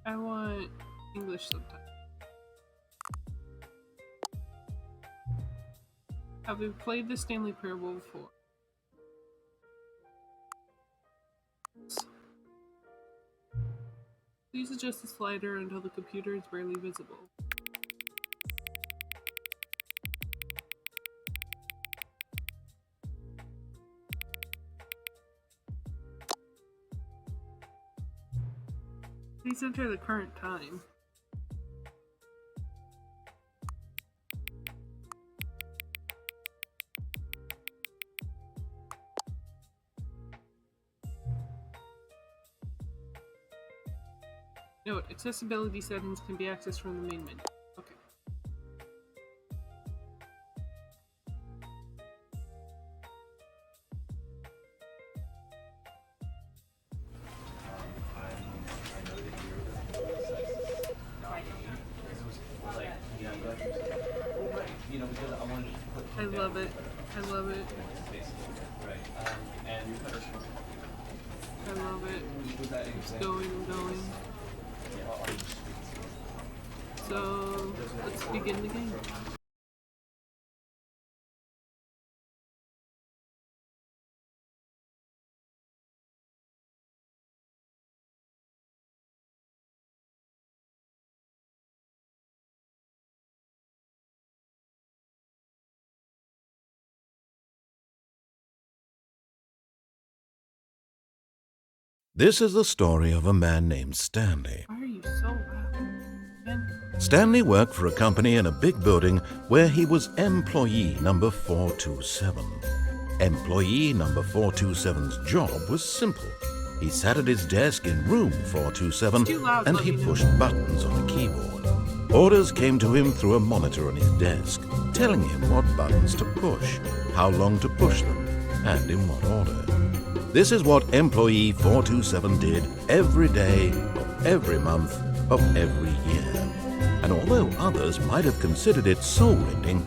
I want English subtitles. Have we played the Stanley Parable before? Please adjust the slider until the computer is barely visible. Please enter the current time. Note, accessibility settings can be accessed from the main menu. Okay. I love it. I love it. I love it. It's going and going. So, let's begin the game. This is the story of a man named Stanley. Why are you so loud? Stanley worked for a company in a big building where he was employee number 427. Employee number 427's job was simple. He sat at his desk in room 427 and he pushed buttons on a keyboard. Orders came to him through a monitor on his desk, telling him what buttons to push, how long to push them, and in what order. This is what employee 427 did every day of every month of every year. And although others might have considered it soul-rending,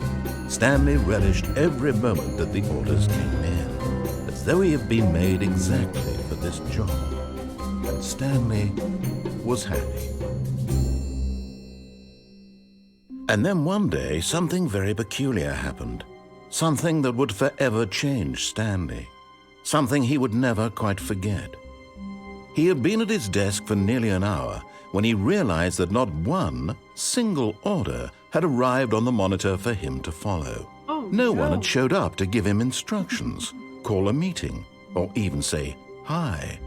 Stanley relished every moment that the orders came in, as though he had been made exactly for this job. And Stanley was happy. And then one day, something very peculiar happened. Something that would forever change Stanley. Something he would never quite forget. He had been at his desk for nearly an hour when he realized that not one single order had arrived on the monitor for him to follow. No one had showed up to give him instructions, call a meeting, or even say hi.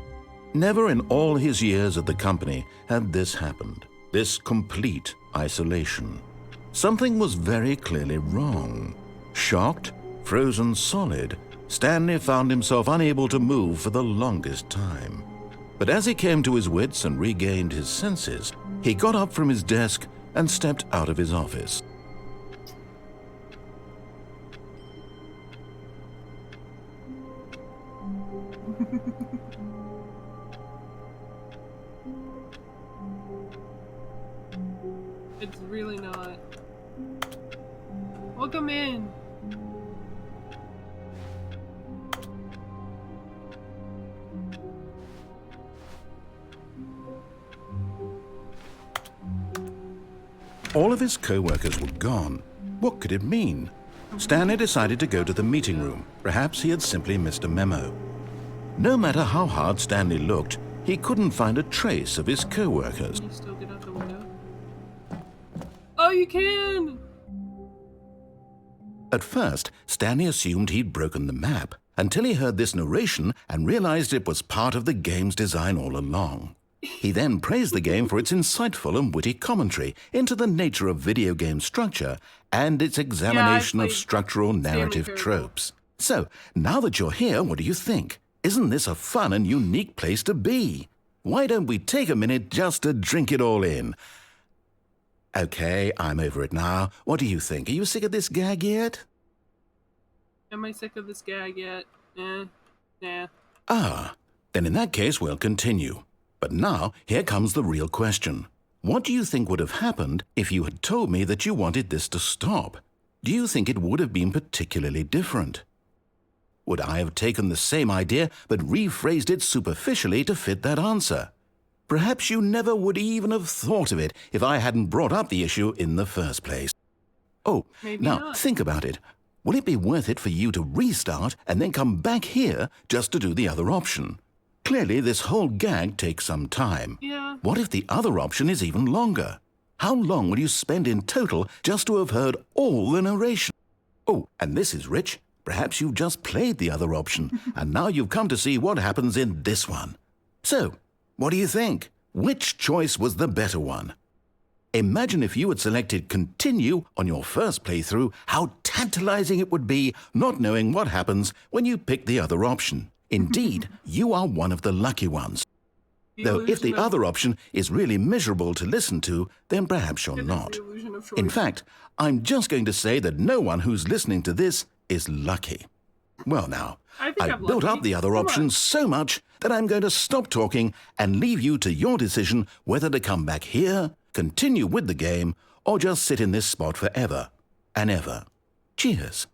Never in all his years at the company had this happened, this complete isolation. Something was very clearly wrong. Shocked, frozen solid, Stanley found himself unable to move for the longest time. But as he came to his wits and regained his senses, he got up from his desk and stepped out of his office. It's really not. Welcome in. All of his co-workers were gone. What could it mean? Stanley decided to go to the meeting room. Perhaps he had simply missed a memo. No matter how hard Stanley looked, he couldn't find a trace of his co-workers. Can you still get out the window? Oh, you can! At first, Stanley assumed he'd broken the map until he heard this narration and realized it was part of the game's design all along. He then praised the game for its insightful and witty commentary into the nature of video game structure and its examination of structural narrative tropes. So, now that you're here, what do you think? Isn't this a fun and unique place to be? Why don't we take a minute just to drink it all in? Okay, I'm over it now. What do you think? Are you sick of this gag yet? Am I sick of this gag yet? Nah. Ah, then in that case, we'll continue. But now, here comes the real question. What do you think would have happened if you had told me that you wanted this to stop? Do you think it would have been particularly different? Would I have taken the same idea but rephrased it superficially to fit that answer? Perhaps you never would even have thought of it if I hadn't brought up the issue in the first place. Oh, Maybe now not. think about it. Will it be worth it for you to restart and then come back here just to do the other option? Clearly, this whole gag takes some time. Yeah. What if the other option is even longer? How long will you spend in total just to have heard all the narration? Oh, and this is rich. Perhaps you've just played the other option, and now you've come to see what happens in this one. So, what do you think? Which choice was the better one? Imagine if you had selected continue on your first playthrough, how tantalizing it would be not knowing what happens when you pick the other option. Indeed, you are one of the lucky ones. Though if the other option is really miserable to listen to, then perhaps you're not. In fact, I'm just going to say that no one who's listening to this is lucky. Well now, I've built up the other options so much that I'm going to stop talking and leave you to your decision whether to come back here, continue with the game, or just sit in this spot forever and ever. Cheers.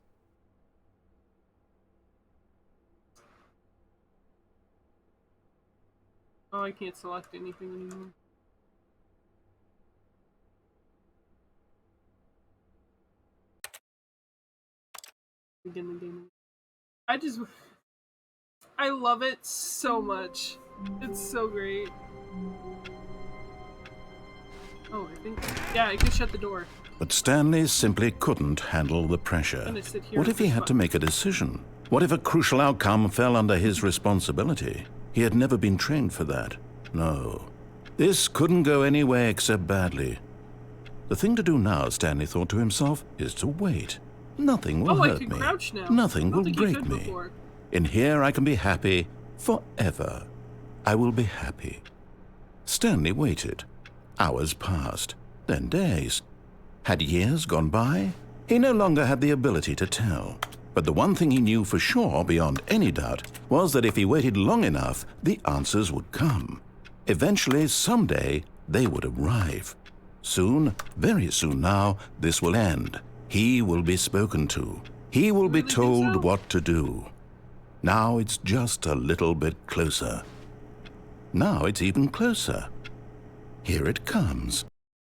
Oh, I can't select anything anymore. Begin the game. I love it so much. It's so great. Oh, I think, yeah, I can shut the door. But Stanley simply couldn't handle the pressure. What if he had to make a decision? What if a crucial outcome fell under his responsibility? He had never been trained for that. No. This couldn't go any way except badly. The thing to do now, Stanley thought to himself, is to wait. Nothing will hurt me. Crouch now. Nothing will break me. Before. In here I can be happy forever. I will be happy. Stanley waited. Hours passed, then days. Had years gone by? He no longer had the ability to tell. But the one thing he knew for sure, beyond any doubt, was that if he waited long enough, the answers would come. Eventually, someday, they would arrive. Soon, very soon now, this will end. He will be spoken to. He will be told what to do. Now it's just a little bit closer. Now it's even closer. Here it comes.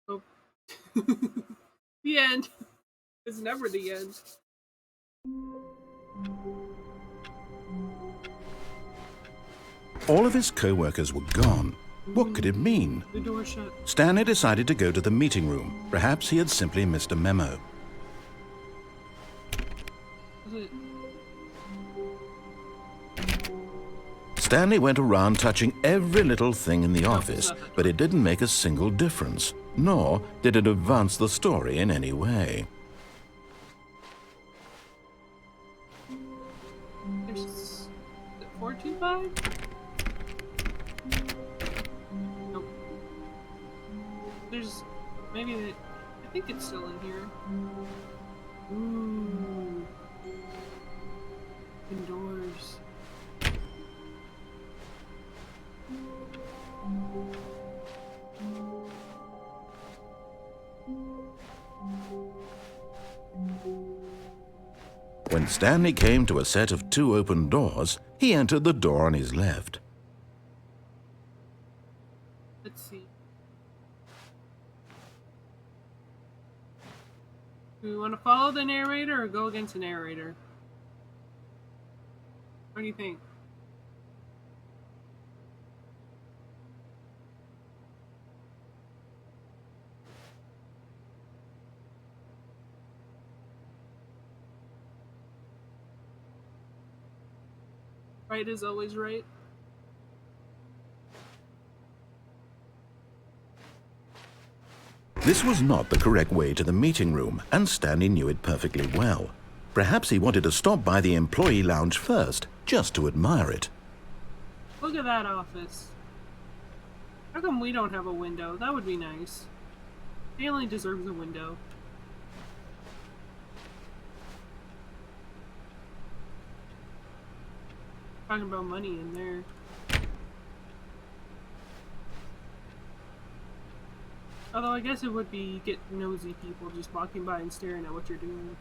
Oh. The end. It's never the end. All of his co-workers were gone. What could it mean? The door shut. Stanley decided to go to the meeting room. Perhaps he had simply missed a memo. Was it? Stanley went around touching every little thing in the office, but it didn't make a single difference, nor did it advance the story in any way. There's 425? Nope. There's maybe I think it's still in here. Ooh. Indoors. When Stanley came to a set of 2 open doors, he entered the door on his left. Let's see. Do we want to follow the narrator or go against the narrator? What do you think? Right is always right. This was not the correct way to the meeting room, and Stanley knew it perfectly well. Perhaps he wanted to stop by the employee lounge first, just to admire it. Look at that office. How come we don't have a window? That would be nice. Stanley deserves a window. Talking about money in there. Although I guess it would be get nosy people just walking by and staring at what you're doing.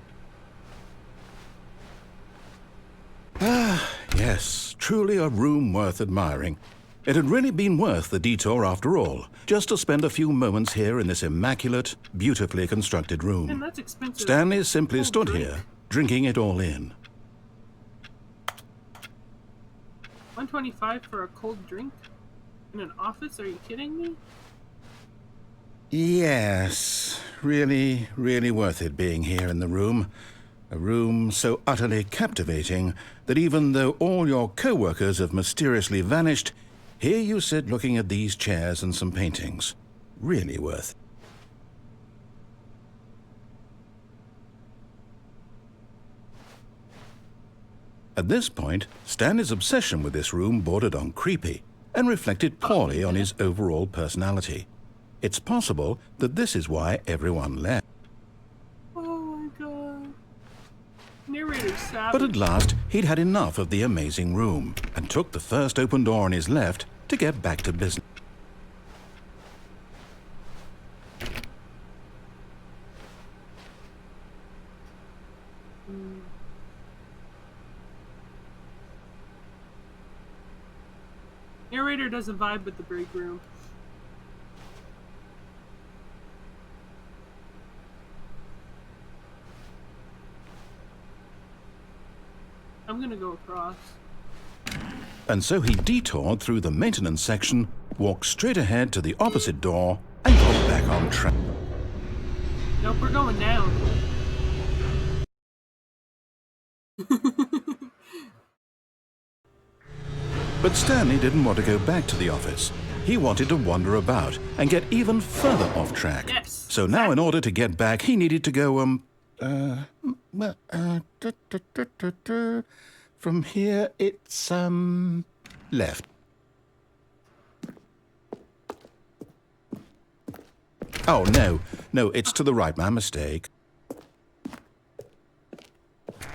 Ah, yes, truly a room worth admiring. It had really been worth the detour after all, just to spend a few moments here in this immaculate, beautifully constructed room. Man, that's expensive. Stanley simply stood drink. here, drinking it all in. $125 for a cold drink? In an office? Are you kidding me? Yes, really, really worth it being here in the room. A room so utterly captivating that even though all your co-workers have mysteriously vanished, here you sit looking at these chairs and some paintings. Really worth it. At this point, Stanley's obsession with this room bordered on creepy and reflected poorly on his overall personality. It's possible that this is why everyone left. Oh my god. Narrator's savage. But at last, he'd had enough of the amazing room and took the first open door on his left to get back to business. Narrator doesn't vibe with the break room. I'm gonna go across. And so he detoured through the maintenance section, walked straight ahead to the opposite door, and got back on track. Nope, we're going down. But Stanley didn't want to go back to the office. He wanted to wander about and get even further off track. Yes. So now, in order to get back, he needed to go, from here, it's, left. Oh, no, it's to the right, my mistake.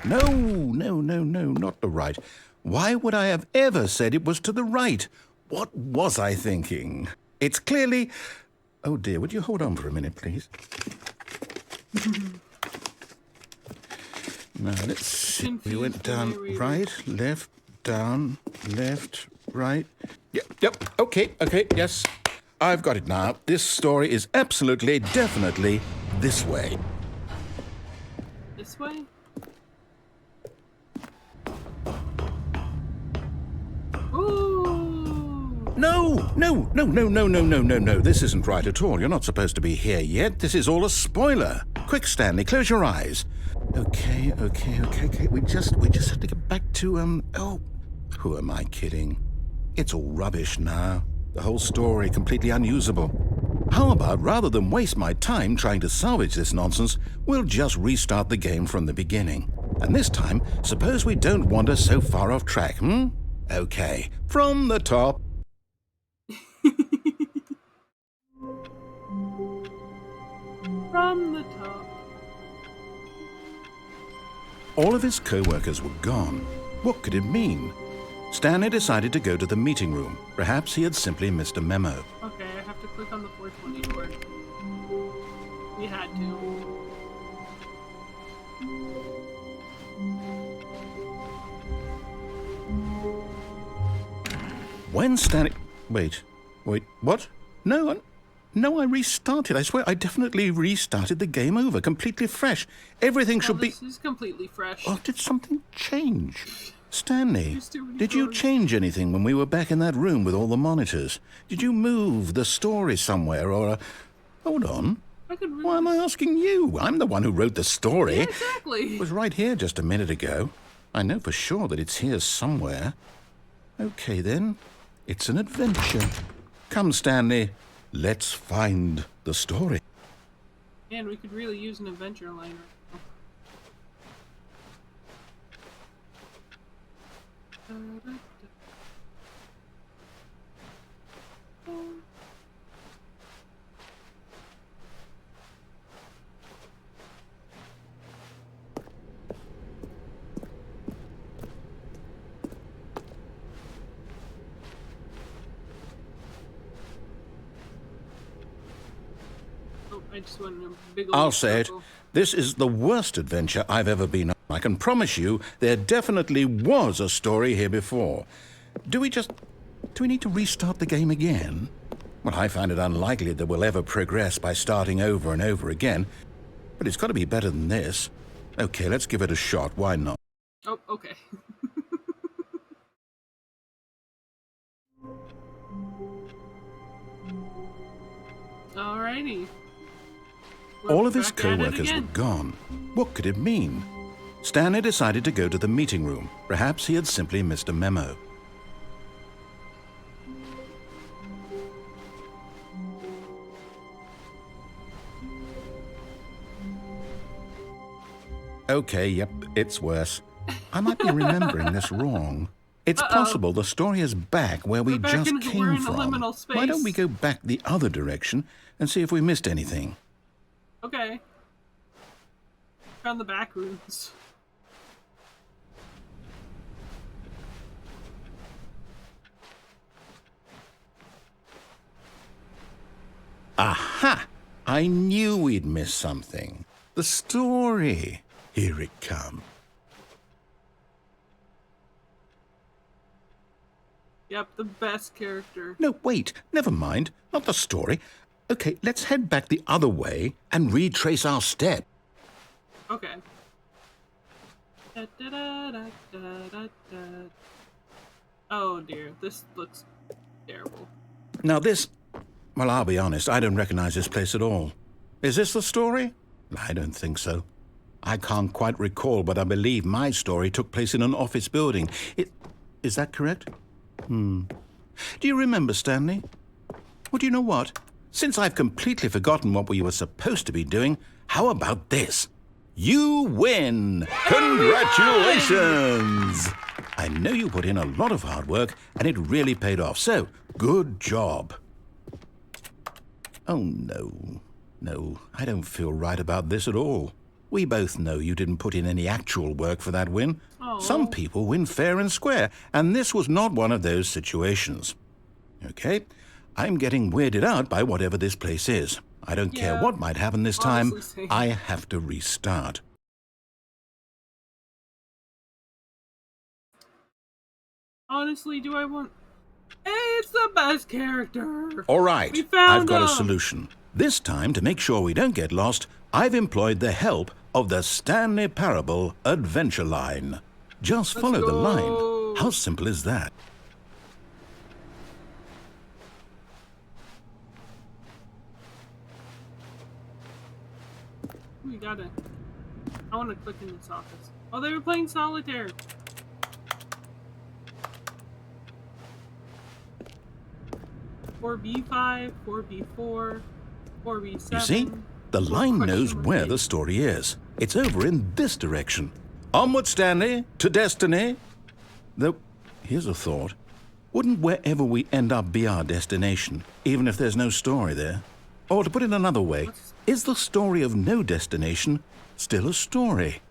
No, not the right. Why would I have ever said it was to the right? What was I thinking? It's clearly... Oh dear, would you hold on for a minute, please? Now, let's see. We went down right, left, down, left, right. Yep, okay, yes. I've got it now. This story is absolutely, definitely this way. This way? Ooh! No. This isn't right at all. You're not supposed to be here yet. This is all a spoiler. Quick, Stanley, close your eyes. Okay. We just have to get back to, oh, who am I kidding? It's all rubbish now. The whole story completely unusable. How about, rather than waste my time trying to salvage this nonsense, we'll just restart the game from the beginning. And this time, suppose we don't wander so far off track, Okay, from the top. From the top. All of his co-workers were gone. What could it mean? Stanley decided to go to the meeting room. Perhaps he had simply missed a memo. Okay, I have to click on the 420 door. We had to. When Stanley... Wait, what? No, I restarted. I swear, I definitely restarted the game over, completely fresh. Everything should be... This is completely fresh. Oh, did something change? Stanley, did you doors. change anything when we were back in that room with all the monitors? Did you move the story somewhere or... Hold on. Why am I asking you? I'm the one who wrote the story. Yeah, exactly. It was right here just a minute ago. I know for sure that it's here somewhere. Okay, then. It's an adventure. Come, Stanley. Let's find the story. Man, we could really use an adventure line right now. I just went in a big old I'll say it. circle. This is the worst adventure I've ever been on. I can promise you there definitely was a story here before. Do we just... Do we need to restart the game again? Well, I find it unlikely that we'll ever progress by starting over and over again, but it's got to be better than this. Okay, let's give it a shot. Why not? Oh, okay. Alrighty. All of his Back at it co-workers were again. gone. What could it mean? Stanley decided to go to the meeting room. Perhaps he had simply missed a memo. Okay, yep, it's worse. I might be remembering this wrong. It's possible the story is back where we just we're came in from. liminal space. Why don't we go back the other direction and see if we missed anything? Okay. Found the back rooms. Aha! I knew we'd miss something. The story. Here it comes. Yep, the best character. No, wait, never mind. Not the story. Okay, let's head back the other way and retrace our step. Okay. Da, da, da, da, da, da, da. Oh dear, this looks terrible. Now this... Well, I'll be honest, I don't recognize this place at all. Is this the story? I don't think so. I can't quite recall, but I believe my story took place in an office building. Is that correct? Do you remember, Stanley? Well, do you know what? Since I've completely forgotten what we were supposed to be doing, how about this? You win! Congratulations! I know you put in a lot of hard work, and it really paid off, so good job. Oh, no. No, I don't feel right about this at all. We both know you didn't put in any actual work for that win. Oh. Some people win fair and square, and this was not one of those situations. Okay, I'm getting weirded out by whatever this place is. I don't care what might happen this time. Honestly, same. I have to restart. Honestly, do I want... Hey, it's the best character! All right, We found I've got a him. solution. This time, to make sure we don't get lost, I've employed the help of the Stanley Parable Adventure Line. Just follow the line. How simple is that? We gotta... I want to click in this office. Oh, they were playing solitaire. Four B5, 4B4, 4B7. You see? The line knows where the story is. It's over in this direction. Onward, Stanley, to destiny. Though, here's a thought. Wouldn't wherever we end up be our destination, even if there's no story there? Or to put it another way, is the story of no destination still a story?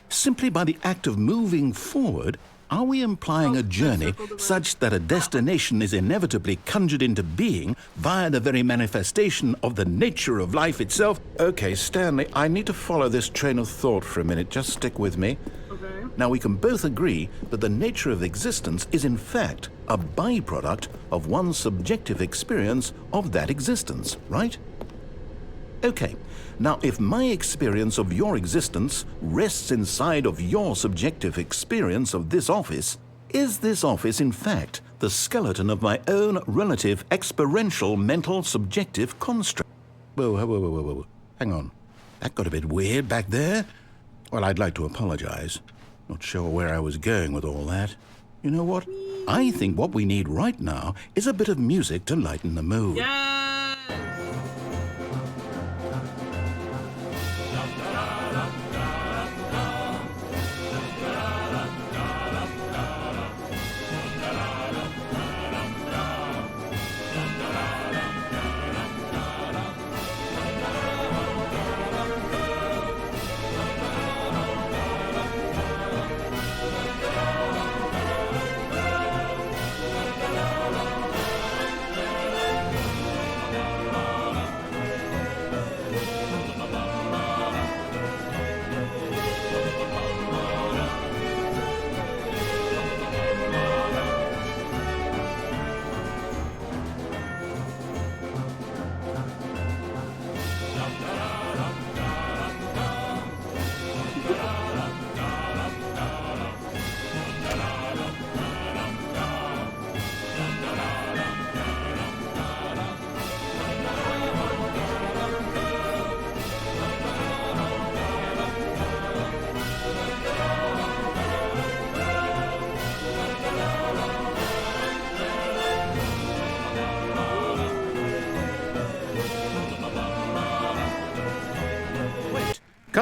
Simply by the act of moving forward, are we implying a journey such that a destination is inevitably conjured into being via the very manifestation of the nature of life itself? Okay, Stanley, I need to follow this train of thought for a minute. Just stick with me. Okay. Now, we can both agree that the nature of existence is in fact a byproduct of one's subjective experience of that existence, right? Okay, now if my experience of your existence rests inside of your subjective experience of this office, is this office in fact the skeleton of my own relative experiential mental subjective construct? Whoa. Hang on. That got a bit weird back there. Well, I'd like to apologize. Not sure where I was going with all that. You know what? I think what we need right now is a bit of music to lighten the mood. Yes!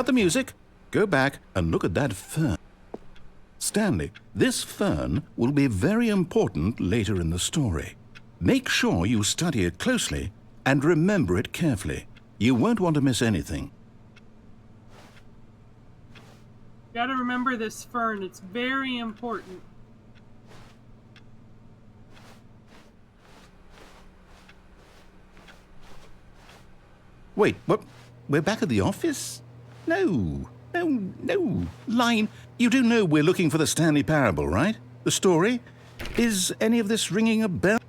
cut the music, go back and look at that fern. Stanley, this fern will be very important later in the story. Make sure you study it closely and remember it carefully. You won't want to miss anything. Gotta remember this fern, it's very important. Wait, what? We're back at the office? No. Line, you do know we're looking for the Stanley Parable, right? The story? Is any of this ringing a bell?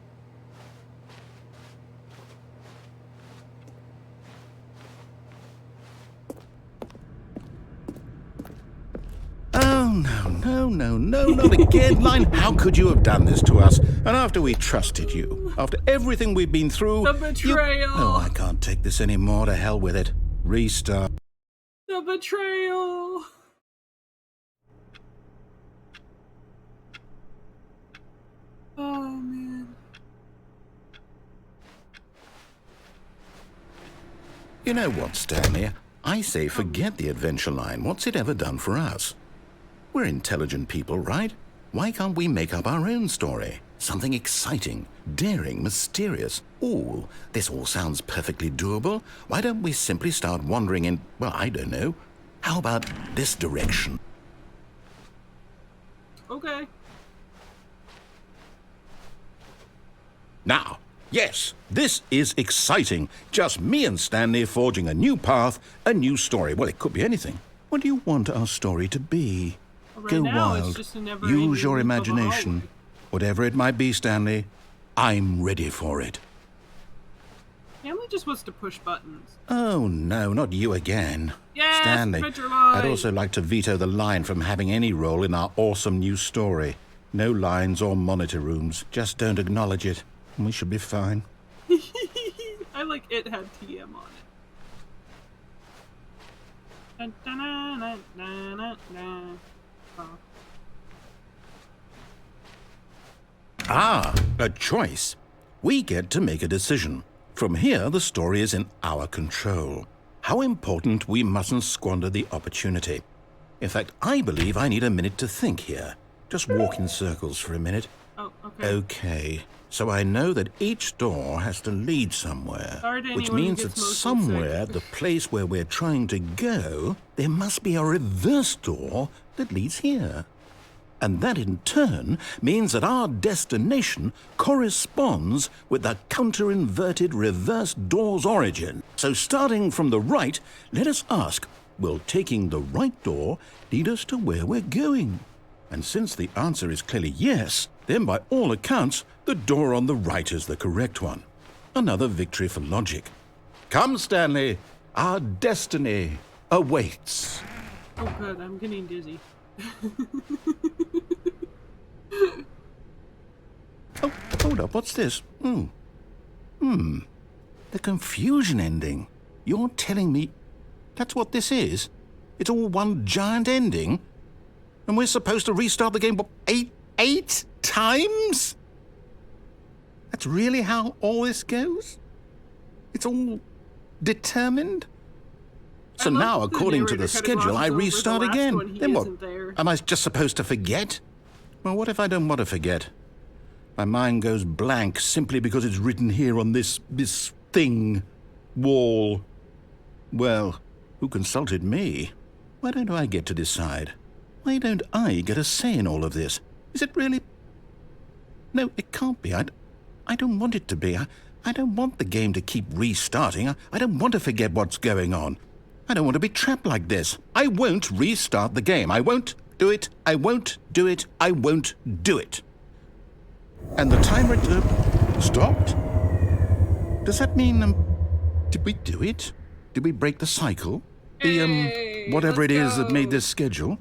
Oh, no, not again, Line. How could you have done this to us? And after we trusted you, after everything we've been through... The betrayal! Oh, I can't take this anymore. To hell with it. Restart. The betrayal! Oh, man. You know what, Stanley? I say forget the Adventure Line. What's it ever done for us? We're intelligent people, right? Why can't we make up our own story? Something exciting, daring, mysterious. Ooh, this all sounds perfectly doable. Why don't we simply start wandering in, well, I don't know. How about this direction? Okay. Now, yes, this is exciting. Just me and Stanley forging a new path, a new story. Well, it could be anything. What do you want our story to be? Right Go now, it's wild. just a never-ending Use your loop of a imagination. hallway. Whatever it might be, Stanley, I'm ready for it. Stanley just wants to push buttons. Oh, no, not you again. Yes, Stanley, Adventure Line! I'd also like to veto the line from having any role in our awesome new story. No lines or monitor rooms. Just don't acknowledge it, and we should be fine. I like it had TM on it. Dun, dun, dun, dun, dun, dun, dun. Oh. Ah, a choice. We get to make a decision. From here, the story is in our control. How important we mustn't squander the opportunity. In fact, I believe I need a minute to think here. Just walk in circles for a minute. Oh, okay. Okay, so I know that each door has to lead somewhere, Sorry to which anyone who means gets that motion somewhere, sick. the place where we're trying to go, there must be a reverse door that leads here. And that in turn means that our destination corresponds with the counter-inverted reverse door's origin. So starting from the right, let us ask, will taking the right door lead us to where we're going? And since the answer is clearly yes, then by all accounts, the door on the right is the correct one. Another victory for logic. Come, Stanley, our destiny awaits. Oh, good. I'm getting dizzy. Oh, hold up, what's this? The confusion ending. You're telling me that's what this is? It's all one giant ending? And we're supposed to restart the game, what, eight times? That's really how all this goes? It's all determined? So now, according to the schedule, I restart again. Then what? Am I just supposed to forget? Well, what if I don't want to forget? My mind goes blank simply because it's written here on this thing, wall. Well, who consulted me? Why don't I get to decide? Why don't I get a say in all of this? Is it really? No, it can't be. I don't want it to be. I don't want the game to keep restarting. I don't want to forget what's going on. I don't want to be trapped like this. I won't restart the game. I won't do it. I won't do it. I won't do it. And the timer stopped? Does that mean, did we do it? Did we break the cycle? Hey, Whatever it is that go. made this schedule?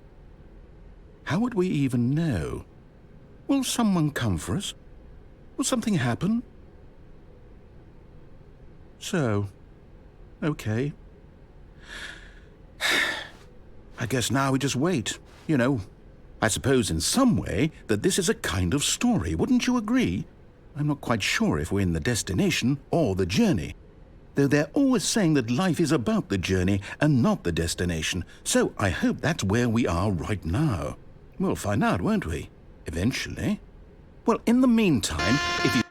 How would we even know? Will someone come for us? Will something happen? So, okay. I guess now we just wait, you know. I suppose in some way that this is a kind of story, wouldn't you agree? I'm not quite sure if we're in the destination or the journey. though they're always saying that life is about the journey and not the destination. So I hope that's where we are right now. We'll find out, won't we? Eventually. Well, in the meantime, if you...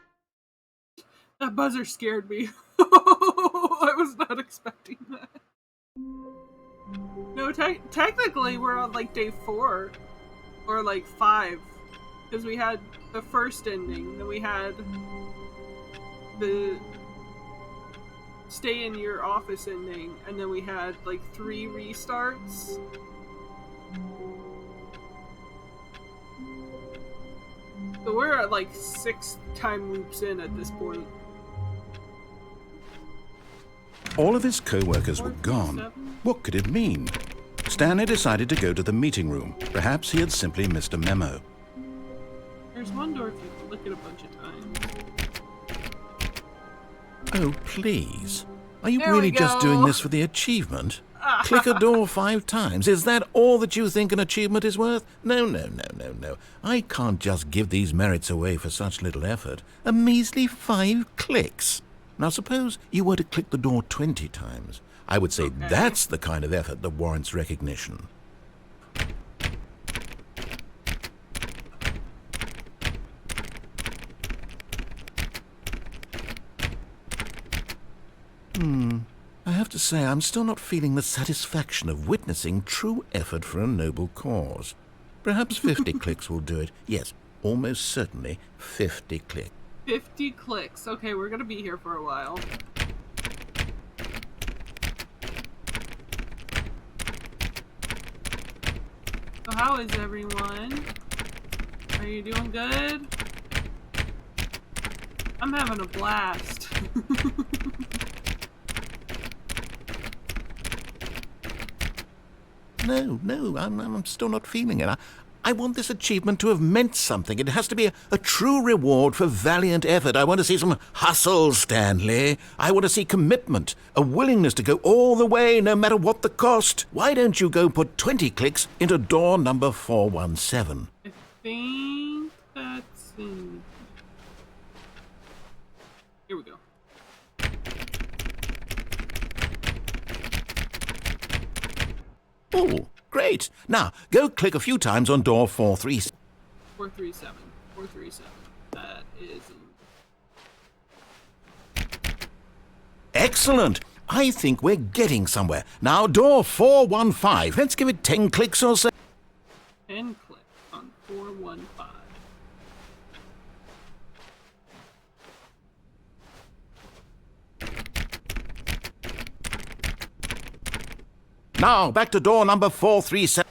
That buzzer scared me. I was not expecting that. No, technically we're on like day 4. Or like 5. Because we had the first ending, then we had the stay in your office ending, and then we had like 3 restarts. So we're at like 6 time loops in at this point. All of his co-workers were gone. What could it mean? Stanley decided to go to the meeting room. Perhaps he had simply missed a memo. There's one door if you click it a bunch of times. Oh, please. Are you There really we just go. doing this for the achievement? Click a door 5 times. Is that all that you think an achievement is worth? No, no, no, no, no. I can't just give these merits away for such little effort. A measly 5 clicks. Now suppose you were to click the door 20 times. I would say that's the kind of effort that warrants recognition. I have to say, I'm still not feeling the satisfaction of witnessing true effort for a noble cause. Perhaps 50 clicks will do it. Yes, almost certainly 50 clicks. 50 clicks. Okay, we're gonna be here for a while. So how is everyone? Are you doing good? I'm having a blast. No, I'm still not feeling it. I want this achievement to have meant something. It has to be a true reward for valiant effort. I want to see some hustle, Stanley. I want to see commitment, a willingness to go all the way, no matter what the cost. Why don't you go put 20 clicks into door number 417? I think that's in... Here we go. Oh, great. Now, go click a few times on door 437. 437. 437. That is... Excellent. I think we're getting somewhere. Now, door 415. Let's give it 10 clicks or so. 10 clicks on 415. Now, back to door number 437.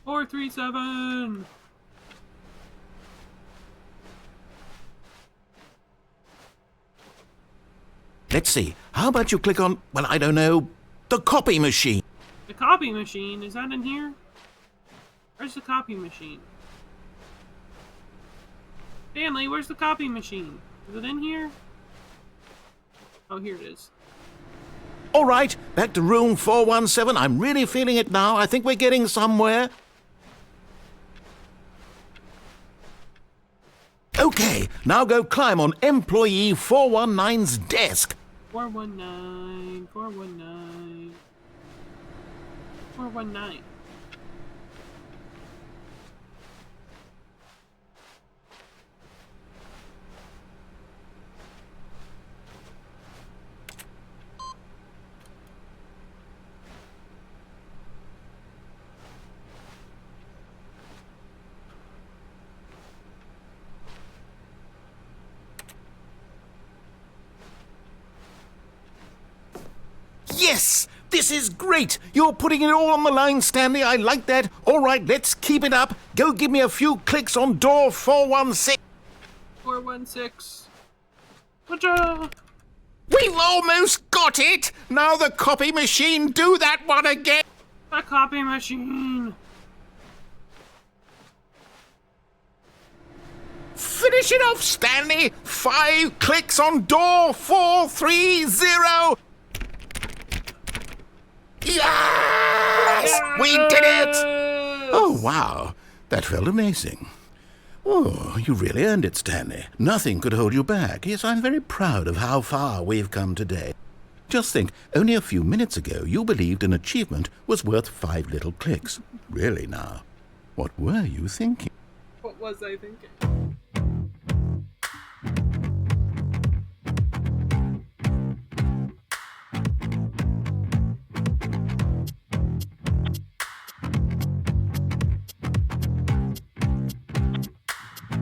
437! Let's see. How about you click on, well, I don't know, the copy machine? The copy machine, is that in here? Where's the copy machine? Stanley, where's the copy machine? Is it in here? Oh, here it is. All right, back to room 417. I'm really feeling it now. I think we're getting somewhere. Okay, now go climb on employee 419's desk. 419, 419, 419. Yes! This is great! You're putting it all on the line, Stanley. I like that. All right, let's keep it up. Go give me a few clicks on door 416. 416. Ta-da! We've almost got it! Now the copy machine, do that one again! The copy machine! Finish it off, Stanley! 5 clicks on door 430! Yes! We did it! Oh, wow. That felt amazing. Oh, you really earned it, Stanley. Nothing could hold you back. Yes, I'm very proud of how far we've come today. Just think, only a few minutes ago you believed an achievement was worth 5 little clicks. Really now, what were you thinking? What was I thinking?